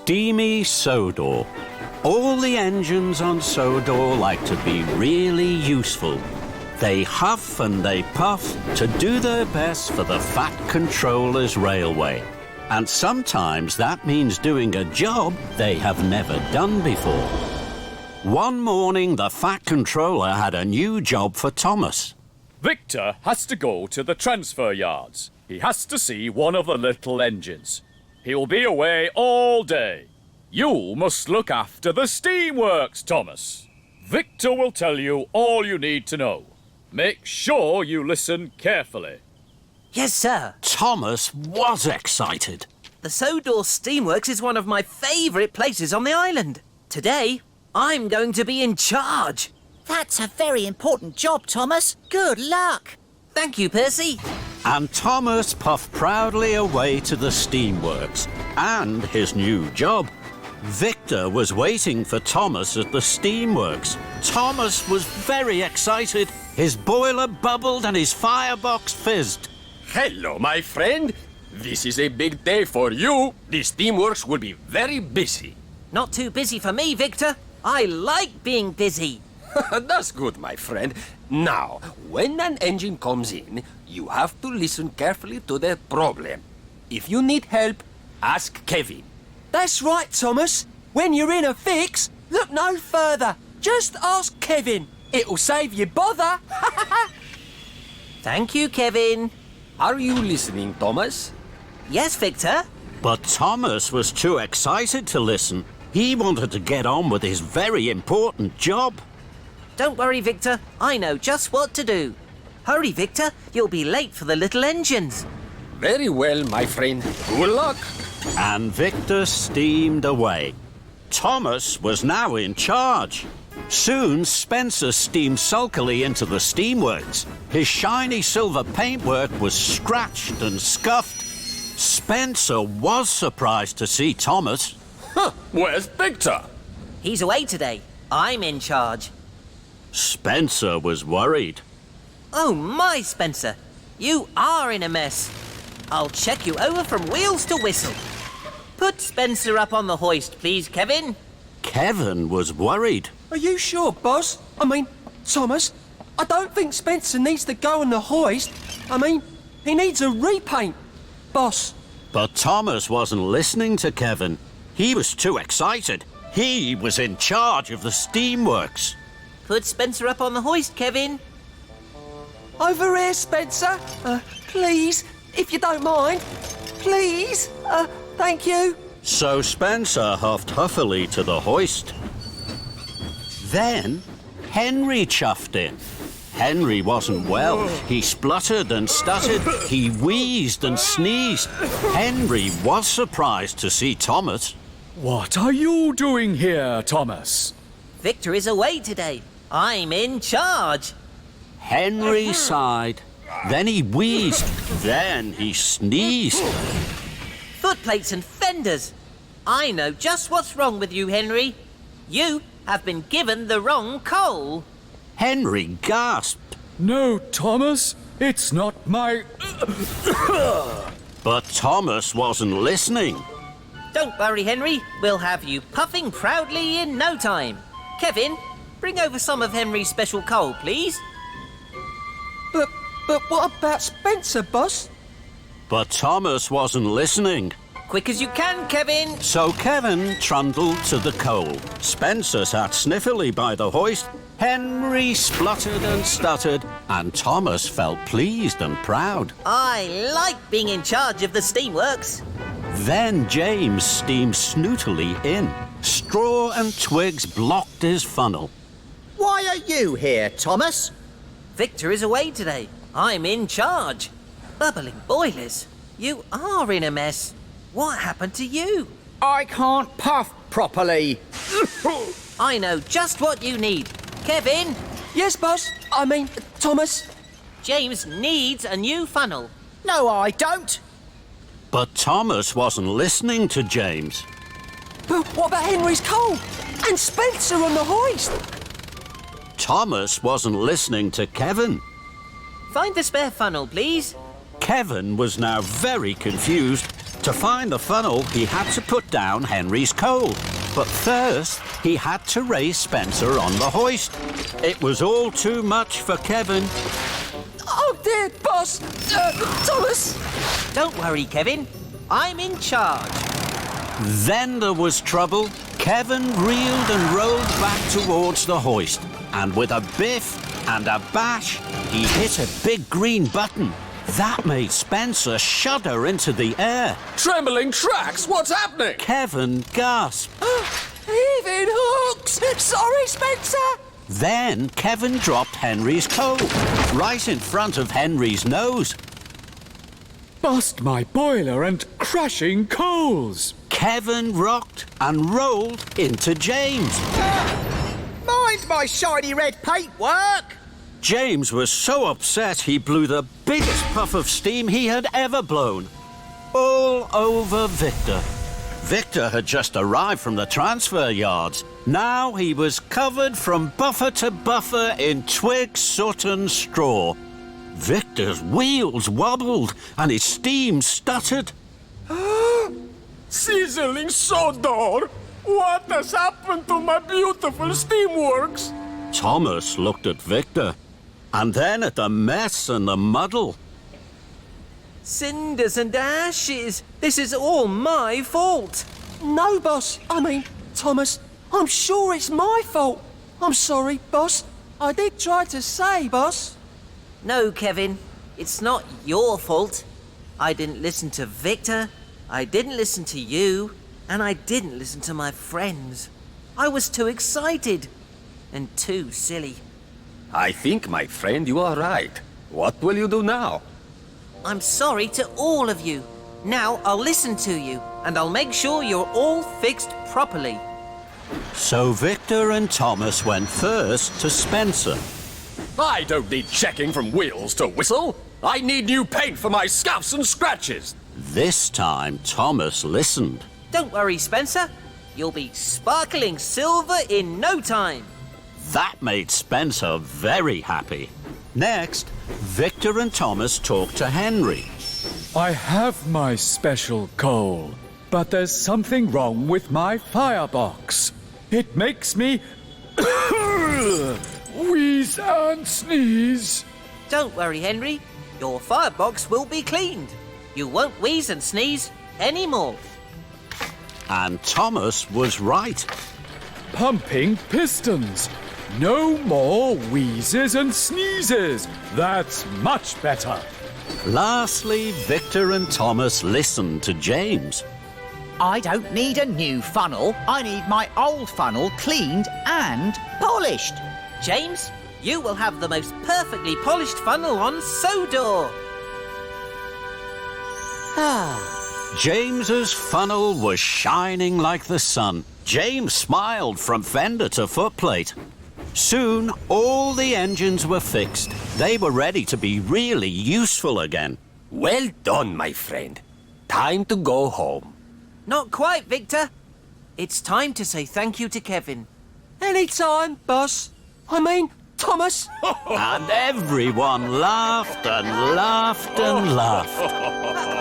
Steamy Sodor. All the engines on Sodor like to be really useful. They huff and they puff to do their best for the Fat Controller's railway. And sometimes that means doing a job they have never done before. One morning, the Fat Controller had a new job for Thomas. Victor has to go to the transfer yards. He has to see one of the little engines. He'll be away all day. You must look after the steamworks, Thomas. Victor will tell you all you need to know. Make sure you listen carefully. Yes, sir. Thomas was excited. The Sodor Steamworks is one of my favourite places on the island. Today, I'm going to be in charge. That's a very important job, Thomas. Good luck. Thank you, Percy. And Thomas puffed proudly away to the steamworks and his new job. Victor was waiting for Thomas at the steamworks. Thomas was very excited. His boiler bubbled and his firebox fizzed. Hello, my friend. This is a big day for you. The steamworks will be very busy. Not too busy for me, Victor. I like being busy. That's good, my friend. Now, when an engine comes in, you have to listen carefully to the problem. If you need help, ask Kevin. That's right, Thomas. When you're in a fix, look no further. Just ask Kevin. It'll save you bother. Thank you, Kevin. Are you listening, Thomas? Yes, Victor. But Thomas was too excited to listen. He wanted to get on with his very important job. Don't worry, Victor. I know just what to do. Hurry, Victor. You'll be late for the little engines. Very well, my friend. Good luck. And Victor steamed away. Thomas was now in charge. Soon, Spencer steamed sulkily into the steamworks. His shiny silver paintwork was scratched and scuffed. Spencer was surprised to see Thomas. Huh, where's Victor? He's away today. I'm in charge. Spencer was worried. Oh, my, Spencer. You are in a mess. I'll check you over from wheels to whistle. Put Spencer up on the hoist, please, Kevin. Kevin was worried. Are you sure, boss? I mean, Thomas, I don't think Spencer needs to go on the hoist. I mean, he needs a repaint, boss. But Thomas wasn't listening to Kevin. He was too excited. He was in charge of the steamworks. Put Spencer up on the hoist, Kevin. Over here, Spencer. Please, if you don't mind. Please. Thank you. So Spencer huffed huffily to the hoist. Then Henry chuffed in. Henry wasn't well. He spluttered and stuttered. He wheezed and sneezed. Henry was surprised to see Thomas. What are you doing here, Thomas? Victor is away today. I'm in charge. Henry sighed. Then he wheezed. Then he sneezed. Footplates and fenders. I know just what's wrong with you, Henry. You have been given the wrong coal. Henry gasped. No, Thomas. It's not my... But Thomas wasn't listening. Don't worry, Henry. We'll have you puffing proudly in no time. Kevin, bring over some of Henry's special coal, please. But what about Spencer, boss? But Thomas wasn't listening. Quick as you can, Kevin. So Kevin trundled to the coal. Spencer sat sniffily by the hoist. Henry spluttered and stuttered, and Thomas felt pleased and proud. I like being in charge of the steamworks. Then James steamed snootily in. Straw and twigs blocked his funnel. Why are you here, Thomas? Victor is away today. I'm in charge. Bubbling boilers. You are in a mess. What happened to you? I can't puff properly. I know just what you need. Kevin, Yes, boss. I mean, Thomas. James needs a new funnel. No, I don't. But Thomas wasn't listening to James. But what about Henry's coal? And Spencer on the hoist? Thomas wasn't listening to Kevin. Find the spare funnel, please. Kevin was now very confused. To find the funnel, he had to put down Henry's coal. But first, he had to raise Spencer on the hoist. It was all too much for Kevin. Oh dear, boss! Thomas! Don't worry, Kevin. I'm in charge. Then there was trouble. Kevin reeled and rolled back towards the hoist. And with a biff and a bash, he hit a big green button. That made Spencer shudder into the air. Trembling tracks, what's happening? Kevin gasped. Heaving hooks! Sorry, Spencer! Then Kevin dropped Henry's coal right in front of Henry's nose. Bust my boiler and crashing coals. Kevin rocked and rolled into James. Mind my shiny red paintwork! James was so upset he blew the biggest puff of steam he had ever blown. All over Victor. Victor had just arrived from the transfer yards. Now he was covered from buffer to buffer in twig, soot and straw. Victor's wheels wobbled and his steam stuttered. Sizzling Sodor! What has happened to my beautiful steamworks? Thomas looked at Victor and then at the mess and the muddle. Cinders and ashes. This is all my fault. No, boss. Thomas, I'm sure it's my fault. I'm sorry, boss. I did try to say, boss. No, Kevin. It's not your fault. I didn't listen to Victor. I didn't listen to you. And I didn't listen to my friends. I was too excited. And too silly. I think, my friend, you are right. What will you do now? I'm sorry to all of you. Now I'll listen to you, and I'll make sure you're all fixed properly. So Victor and Thomas went first to Spencer. I don't need checking from wheels to whistle. I need new paint for my scuffs and scratches. This time Thomas listened. Don't worry, Spencer. You'll be sparkling silver in no time. That made Spencer very happy. Next, Victor and Thomas talked to Henry. I have my special coal, but there's something wrong with my firebox. It makes me wheeze and sneeze. Don't worry, Henry. Your firebox will be cleaned. You won't wheeze and sneeze anymore. And Thomas was right. Pumping pistons. No more wheezes and sneezes. That's much better. Lastly, Victor and Thomas listened to James. I don't need a new funnel. I need my old funnel cleaned and polished. James, you will have the most perfectly polished funnel on Sodor. James's funnel was shining like the sun. James smiled from fender to footplate. Soon, all the engines were fixed. They were ready to be really useful again. Well done, my friend. Time to go home. Not quite, Victor. It's time to say thank you to Kevin. Anytime, boss. Thomas. And everyone laughed and laughed and laughed.